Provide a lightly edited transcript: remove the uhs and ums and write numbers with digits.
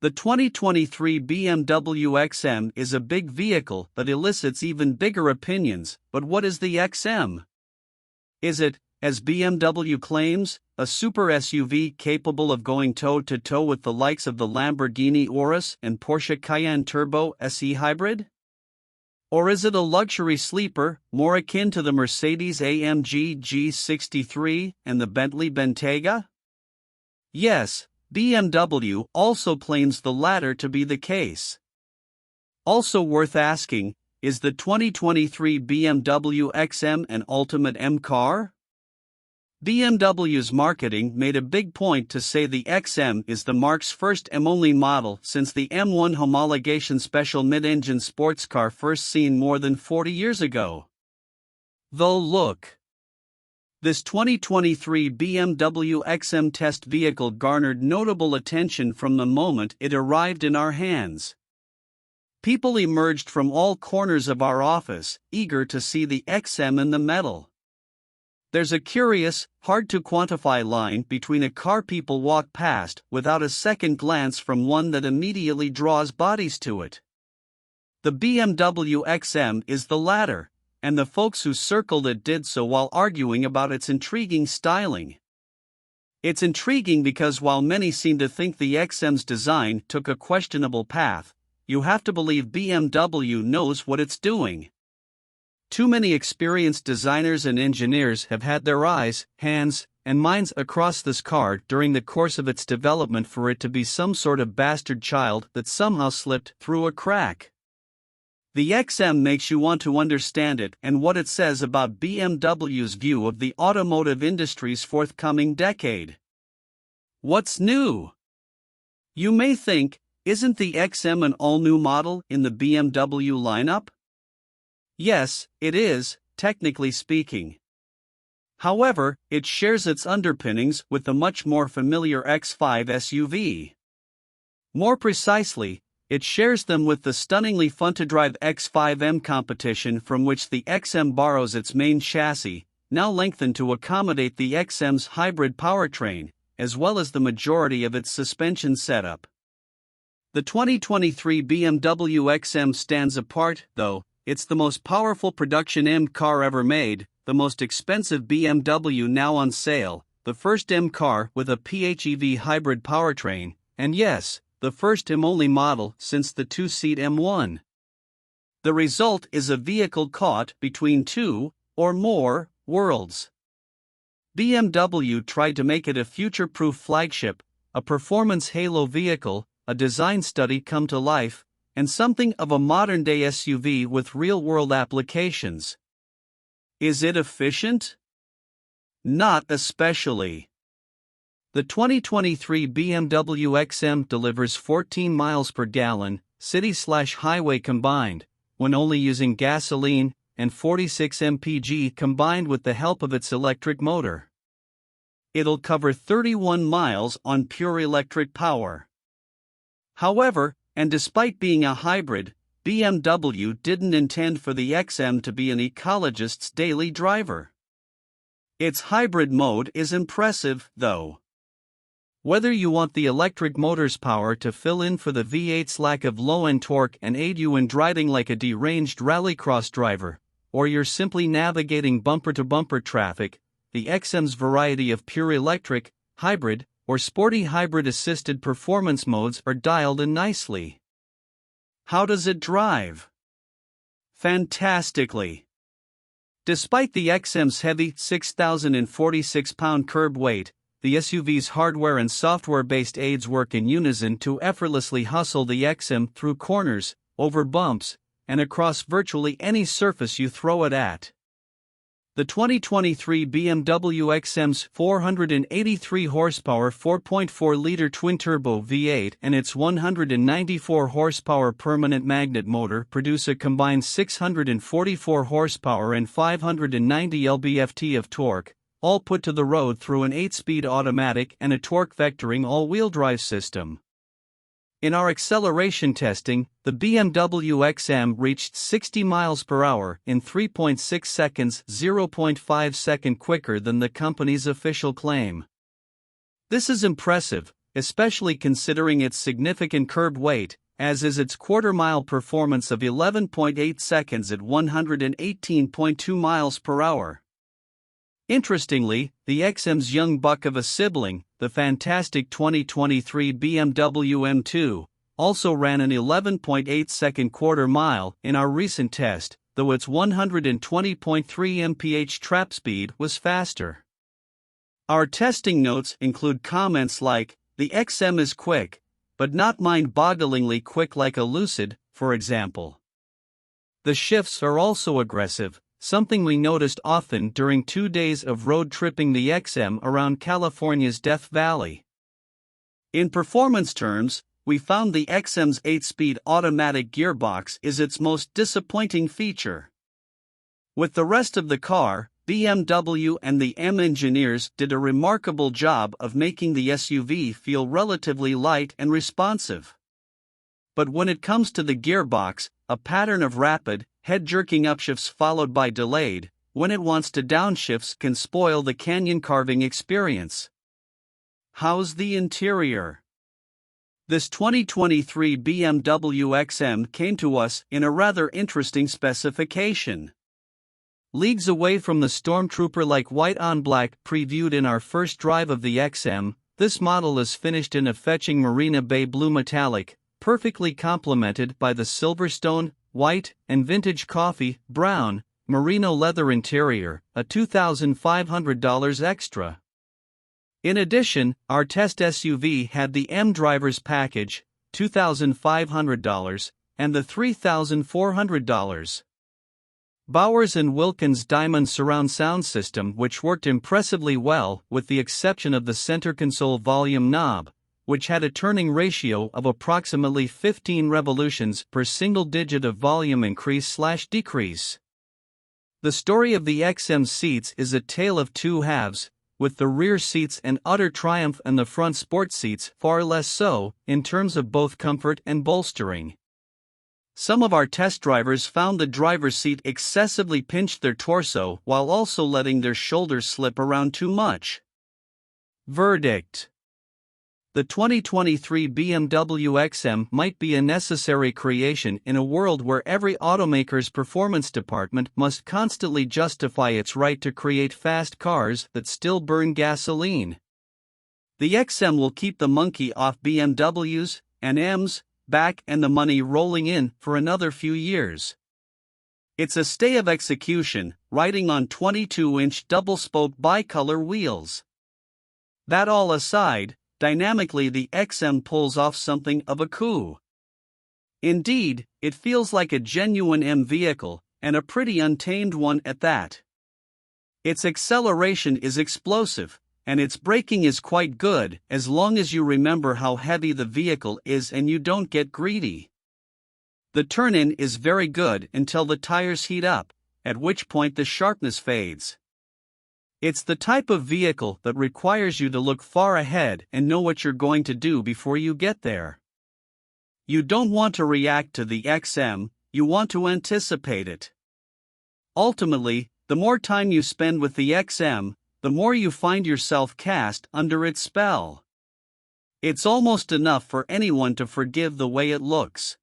The 2023 BMW XM is a big vehicle that elicits even bigger opinions, but what is the XM? Is it, as BMW claims, a super SUV capable of going toe-to-toe with the likes of the Lamborghini Urus and Porsche Cayenne Turbo SE Hybrid? Or is it a luxury sleeper, more akin to the Mercedes-AMG G63 and the Bentley Bentayga? Yes, BMW also claims the latter to be the case. Also worth asking, is the 2023 BMW XM an ultimate M car? BMW's marketing made a big point to say the XM is the marque's first M-only model since the M1 homologation special mid-engine sports car first seen more than 40 years ago. Though look. This 2023 BMW XM test vehicle garnered notable attention from the moment it arrived in our hands. People emerged from all corners of our office, eager to see the XM in the metal. There's a curious, hard-to-quantify line between a car people walk past without a second glance from one that immediately draws bodies to it. The BMW XM is the latter, and the folks who circled it did so while arguing about its intriguing styling. It's intriguing because while many seem to think the XM's design took a questionable path, you have to believe BMW knows what it's doing. Too many experienced designers and engineers have had their eyes, hands, and minds across this car during the course of its development for it to be some sort of bastard child that somehow slipped through a crack. The XM makes you want to understand it and what it says about BMW's view of the automotive industry's forthcoming decade. What's new? You may think, isn't the XM an all-new model in the BMW lineup? Yes, it is, technically speaking. However, it shares its underpinnings with the much more familiar X5 SUV. More precisely, it shares them with the stunningly fun-to-drive X5M competition from which the XM borrows its main chassis, now lengthened to accommodate the XM's hybrid powertrain, as well as the majority of its suspension setup. The 2023 BMW XM stands apart, though. It's the most powerful production M car ever made, the most expensive BMW now on sale, the first M car with a PHEV hybrid powertrain, and yes, the first M-only model since the two-seat M1. The result is a vehicle caught between two, or more, worlds. BMW tried to make it a future-proof flagship, a performance halo vehicle, a design study come to life, and something of a modern-day SUV with real-world applications. Is it efficient? Not especially. The 2023 BMW XM delivers 14 miles per gallon, city/highway combined, when only using gasoline, and 46 mpg combined with the help of its electric motor. It'll cover 31 miles on pure electric power. However, and despite being a hybrid, BMW didn't intend for the XM to be an ecologist's daily driver. Its hybrid mode is impressive, though. Whether you want the electric motor's power to fill in for the V8's lack of low-end torque and aid you in driving like a deranged rallycross driver, or you're simply navigating bumper-to-bumper traffic, the XM's variety of pure electric, hybrid, or sporty hybrid-assisted performance modes are dialed in nicely. How does it drive? Fantastically. Despite the XM's heavy 6,046-pound curb weight, the SUV's hardware and software-based aids work in unison to effortlessly hustle the XM through corners, over bumps, and across virtually any surface you throw it at. The 2023 BMW XM's 483 horsepower 4.4-liter twin-turbo V8 and its 194 horsepower permanent magnet motor produce a combined 644 horsepower and 590 lb-ft of torque, all put to the road through an 8-speed automatic and a torque vectoring all-wheel drive system. In our acceleration testing, the BMW XM reached 60 miles per hour in 3.6 seconds, 0.5 seconds quicker than the company's official claim. This is impressive, especially considering its significant curb weight, as is its quarter-mile performance of 11.8 seconds at 118.2 miles per hour. Interestingly, the XM's young buck of a sibling, the fantastic 2023 BMW M2, also ran an 11.8-second quarter-mile in our recent test, though its 120.3 mph trap speed was faster. Our testing notes include comments like, "The XM is quick, but not mind-bogglingly quick like a Lucid," for example. The shifts are also aggressive, something we noticed often during 2 days of road tripping the XM around California's Death Valley. In performance terms, we found the XM's 8-speed automatic gearbox is its most disappointing feature. With the rest of the car, BMW and the M engineers did a remarkable job of making the SUV feel relatively light and responsive. But when it comes to the gearbox, a pattern of rapid, head-jerking upshifts followed by delayed, when it wants to downshifts can spoil the canyon carving experience. How's the interior? This 2023 BMW XM came to us in a rather interesting specification. Leagues away from the Stormtrooper-like white-on-black previewed in our first drive of the XM, this model is finished in a fetching Marina Bay blue metallic, perfectly complemented by the Silverstone, white, and vintage coffee, brown, merino leather interior, a $2,500 extra. In addition, our test SUV had the M Driver's Package, $2,500, and the $3,400. Bowers & Wilkins Diamond surround sound system, which worked impressively well with the exception of the center console volume knob, which had a turning ratio of approximately 15 revolutions per single digit of volume increase/decrease. The story of the XM seats is a tale of two halves, with the rear seats an utter triumph and the front sports seats far less so, in terms of both comfort and bolstering. Some of our test drivers found the driver's seat excessively pinched their torso while also letting their shoulders slip around too much. Verdict: the 2023 BMW XM might be a necessary creation in a world where every automaker's performance department must constantly justify its right to create fast cars that still burn gasoline. The XM will keep the monkey off BMWs and M's back and the money rolling in for another few years. It's a stay of execution, riding on 22-inch double-spoke bicolor wheels. That all aside, dynamically the XM pulls off something of a coup. Indeed, it feels like a genuine M vehicle, and a pretty untamed one at that. Its acceleration is explosive, and its braking is quite good as long as you remember how heavy the vehicle is and you don't get greedy. The turn-in is very good until the tires heat up, at which point the sharpness fades. It's the type of vehicle that requires you to look far ahead and know what you're going to do before you get there. You don't want to react to the XM, you want to anticipate it. Ultimately, the more time you spend with the XM, the more you find yourself cast under its spell. It's almost enough for anyone to forgive the way it looks.